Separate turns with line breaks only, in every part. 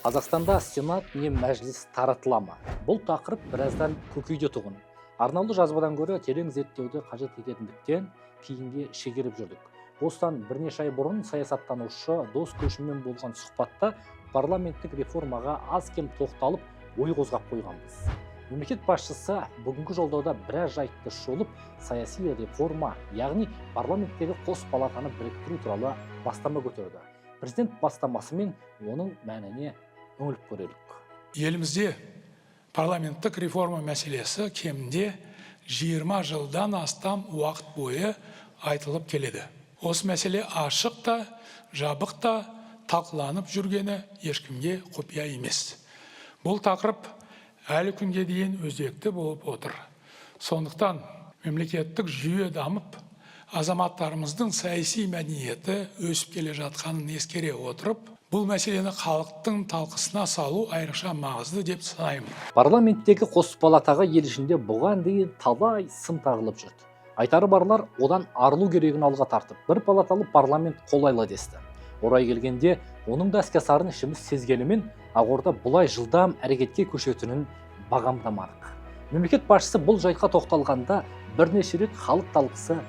Қазақстанда Сенат не мәжіліс таратыла ма? Бұл тақырып біраздан көкейде тұғын. Арнаулы жазбадан гөрі терең зерттеуді қажет ететіндіктен кейінге шегеріп жүрдік. Осыдан бірнеше ай бұрын саясаттанушы Дос Көшіммен болған сұхбатта парламенттік реформаға аз кем тоқталып, ой қозғап қойғанбыз. Мемлекет басшысы бүгінгі жолдауда біраз жайтты шолып, саяси реформа, яғни парламенттегі қос палатаны біріктіру туралы бастама көтерді. Президент бастамасымен оның мәніне үңіліп көрелік.
Елімізде парламенттік реформа мәселесі кемінде 20 жылдан астам уақыт бойы айтылып келеді. Осы мәселе ашық та, жабық та талқыланып жүргені ешкімге құпия емес. Бұл тақырып әлі күнге дейін өзекті болып отыр. Сондықтан мемлекеттік жүйе дамып, азаматтарымыздың саяси мәдениеті өсіп келе жатқанын ескере отырып, бұл мәселені халықтың талқысына салу айрықша маңызды деп санаймын.
Парламенттегі қос палатаға ел ішінде бұған дейін талай сын тағылып жүрді. Айтары барлар одан арылу керегін алға тартып, бір палаталы парламент қолайлы десті. Орай келгенде, оның да іске асарын ішіміз сезгенімен, Ақорда бұлай жылдам әрекетке көшетінін бағамдамадық. Мемлекет басшысы бұл жайтқа тоқталғанда бірнеше рет халық талқысы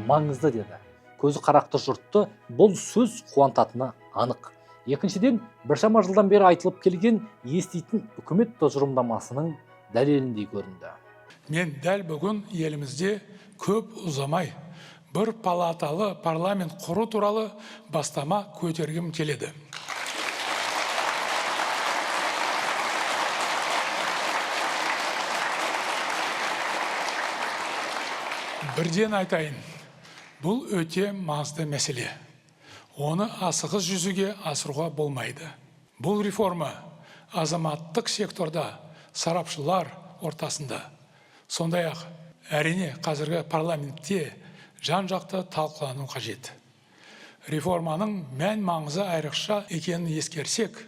маңызды деді. Көзі қарақты жұртты бұл сөз қуантатыны анық. Екіншіден, біршама жылдан бері айтылып келген еститін үкімет тұжырымдамасының дәлеліндей көрінді.
Мен дәл бүгін елімізде көп ұзамай бір палаталы парламент құру туралы бастама көтергім келеді. Бірден айтайын, бұл өте маңызды мәселе. Оны асығыс жүзеге асыруға болмайды. Бұл реформа азаматтық секторда сарапшылар ортасында, сондай-ақ әрине қазіргі парламентте жан-жақты талқылану қажет. Реформаның мән маңызы айрықша екенін ескерсек,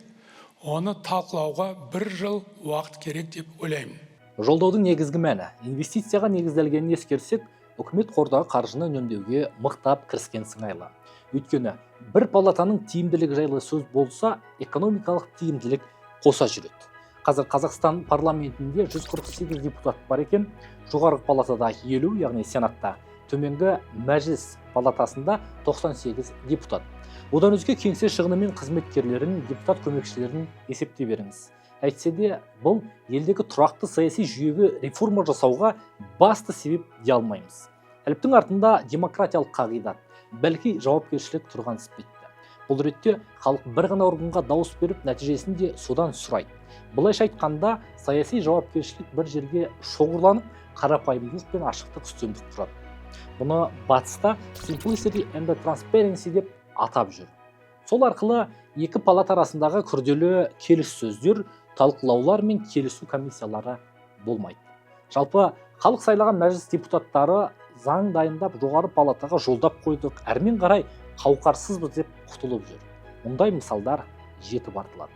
оны талқылауға 1 жыл уақыт керек деп ойлаймын.
Жолдаудың негізгі мәні инвестицияға негізделгенін ескерсек, үкімет қордағы қаржыны үнемдеуге мықтап кіріскен сыңайлы. Өйткені бір палатаның тиімділігі жайлы сөз болса, экономикалық тиімділік қоса жүреді. Қазір Қазақстан парламентінде 148 депутат бар екен, жоғарғы палатада 50, яғни Сенатта, төменгі мәжіліс палатасында 98 депутат. Одан өзге кеңсе шығыны мен қызметкерлерін, депутат көмекшілерін есептей беріңіз. Әйтсе де, бұл елдегі тұрақты саяси жүйеге реформа жасауға басты себеп дей алмаймыз. Әліптің артында демократиялық қағидат, бәлки жауапкершілік тұрған іспетті. Бұл ретте халық бір ғана органға дауыс беріп, нәтижесін де содан сұрайды. Бұлайша айтқанда, саяси жауапкершілік бір жерге шоғырланып, қарапайымдылық пен ашықтық үстемдік тұрады. Бұны батыста simplicity and transparency деп атап жүр. Сол арқылы екі палата арасындағы күрделі келіссөздер, талқылаулар мен келісу комиссиялары болмайды. Жалпы халық сайлаған мәжіліс депутаттары заң дайындап жоғары палатаға жолдап қойдық, әрмен қарай қауқарсызбыз деп құтылып жүр. Мұндай мысалдар жетіп артылады.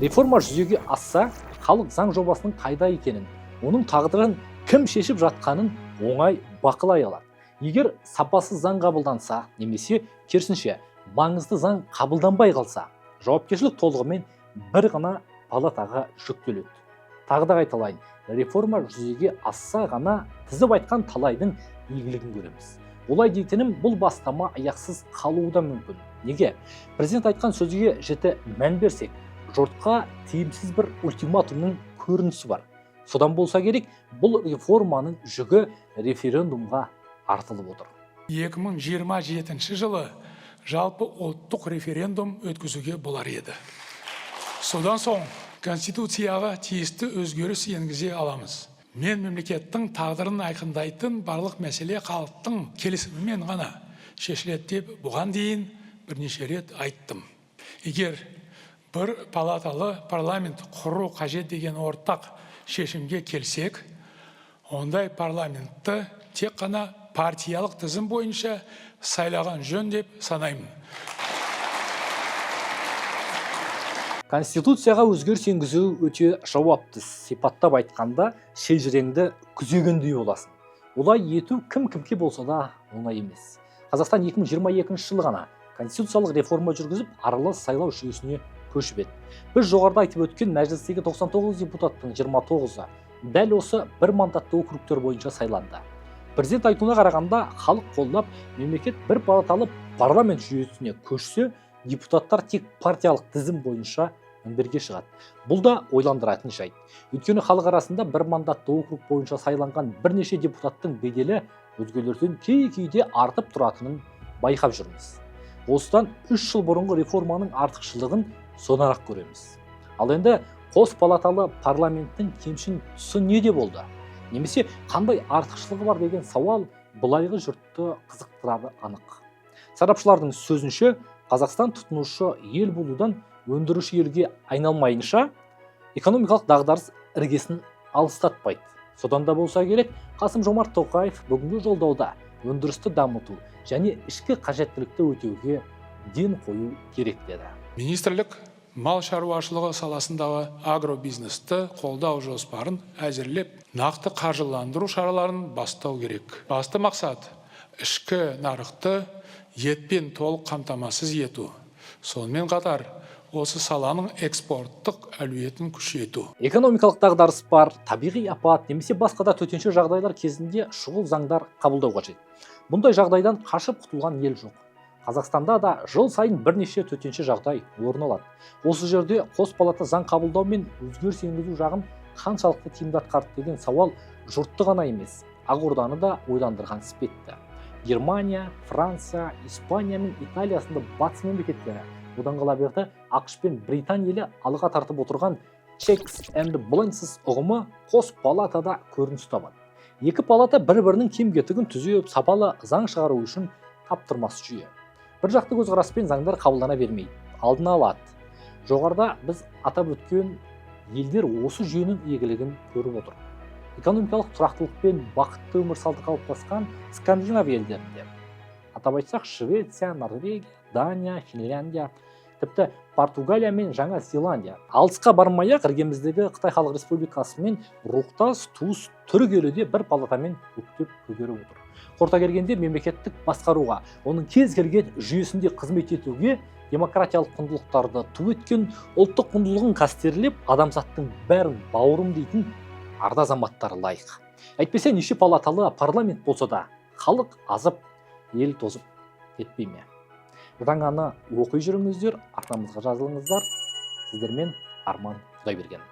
Реформа жүзеге асса, халық заң жобасының қайда екенін, оның тағдырын кім шешіп жатқанын оңай бақылай алады. Егер сапасыз заң қабылданса, немесе керісінше маңызды заң қабылданбай қалса, жауапкершілік толығымен бір ғана палатаға жүктеледі. Тағы да қайталайын, реформа жүзеге асса ғана тізіп айтқан талайдың игілігін көреміз. Олай дейтінім, бұл бастама аяқсыз қалуы да мүмкін. Неге? Президент айтқан сөзге жіті мән берсек, жұртқа тиімсіз бір ультиматумның көрінісі бар. Содан болса керек, бұл реформаның жүгі референдумға артылып отыр.
2027 жылы жалпы ұлттық референдум өткізуге болар еді. Содан соң Конституцияға тиісті өзгеріс енгізе аламыз. Мен мемлекеттің тағдырын айқындайтын барлық мәселе халықтың келісімімен ғана шешіледі деп бұған дейін бірнеше рет айттым. Егер бір палаталы парламент құру қажет деген ортақ шешімге келсек, ондай парламентті тек қана партиялық тізім бойынша сайлаған жөн деп санаймын.
Конституцияға өзгеріс енгізу өте жауапты. Сипаттап айтқанда, шежіреңді күзегендей боласың. Олай ету кім-кімге болса да оңай емес. Қазақстан 2022 жылы ғана конституциялық реформа жүргізіп, аралас сайлау жүйесіне көшіп еді. Біз жоғарыда айтып өткен мәжілістегі 99 депутаттың 29-ы дәл осы бір мандатты округтер бойынша сайланды. Президент айтуына қарағанда, халық қолдап, мемлекет бір палаталы парламент жүйесіне көшсе, депутаттар тек партиялық тізім бойынша мінберге шығады. Бұл да ойландыратын жайт. Өйткені халық арасында бір мандатты округ бойынша сайланған бірнеше депутаттың беделі өзгелерден кейде артып тұратынын байқап жүрміз. Осыдан 3 жыл бұрынғы реформаның артықшылығын сонарақ көреміз. Ал енді қос палаталы парламенттің кемшін тұсы неде болды? Немесе қандай артықшылығы бар деген сауал былайғы жұртты қызықтырары анық. Сарапшылардың сөзінше, Қазақстан тұтынушы ел болудан өндіруші елге айналмайынша, экономикалық дағдарыс іргесін алыстатпайды. Содан да болса керек, Қасым-Жомарт Тоқаев бүгінгі жолдауда өндірісті дамыту және ішкі қажеттілікті өтеуге ден қою керек деді.
Министрлік мал шаруашылығы саласындағы агробизнесті қолдау жоспарын әзірлеп, нақты қаржыландыру шараларын бастау керек. Басты мақсат ішкі нарықты етпен толық қамтамасыз ету. Сонымен қатар, осы саланың экспорттық әлеуетін күшейту.
Экономикалық дағдарыс бар, табиғи апат немесе басқа да төтенше жағдайлар кезінде шұғыл заңдар қабылдау қажет. Бұндай жағдайдан қашып құтылған ел жоқ. Қазақстанда да жыл сайын бірнеше төтенше жағдай орын алады. Осы жерде қос палата заң қабылдау мен өзгеріс енгізу жағын қаншалықты тиімді атқарды деген сауал жұртты ғана емес, Ақорданы да ойландырған іспетті. Германия, Франция, Испания мен Италия сынды батыс мемлекеттері, одан қала берді ақш пен Британия елі алға тартып отырған checks and balances ұғымы қос палатада көрініс табады. Екі палата бір-бірінің кем-кетігін түзеп, сапалы заң шығару үшін таптырмас жүйе. Бір жақты көзқараспен заңдар қабылдана бермейді, алдын алады. Жоғарыда біз атап өткен елдер осы жүйенің игілігін көріп отыр. Экономикалық тұрақтылық пен бақытты өмір салты қалыптасқан Скандинав елдерінде, атап айтсақ Швеция, Норвегия, Дания, Финляндия, тіпті Португалия мен Жаңа Зеландия. Алысқа бармай-ақ іргеміздегі Қытай Халық Республикасымен рухтас туыс түрік елі де бір палатамен көктеп көгеріп отыр. Қорыта келгенде мемлекеттік басқаруға, оның кез келген жүйесінде қызмет етуге, демократиялық құндылықтарды ту еткен, ұлттық құндылығын қастерлеп, адамзаттың бәрін бауырым дейтін арда азаматтары лайық. Әйтпесе неше палаталы парламент болса да, халық азып, ел тозып кетпей ме? Жаңаны оқи жүріңіздер, артамызға жазылыңыздар. Сіздермен Арман Құдайберген.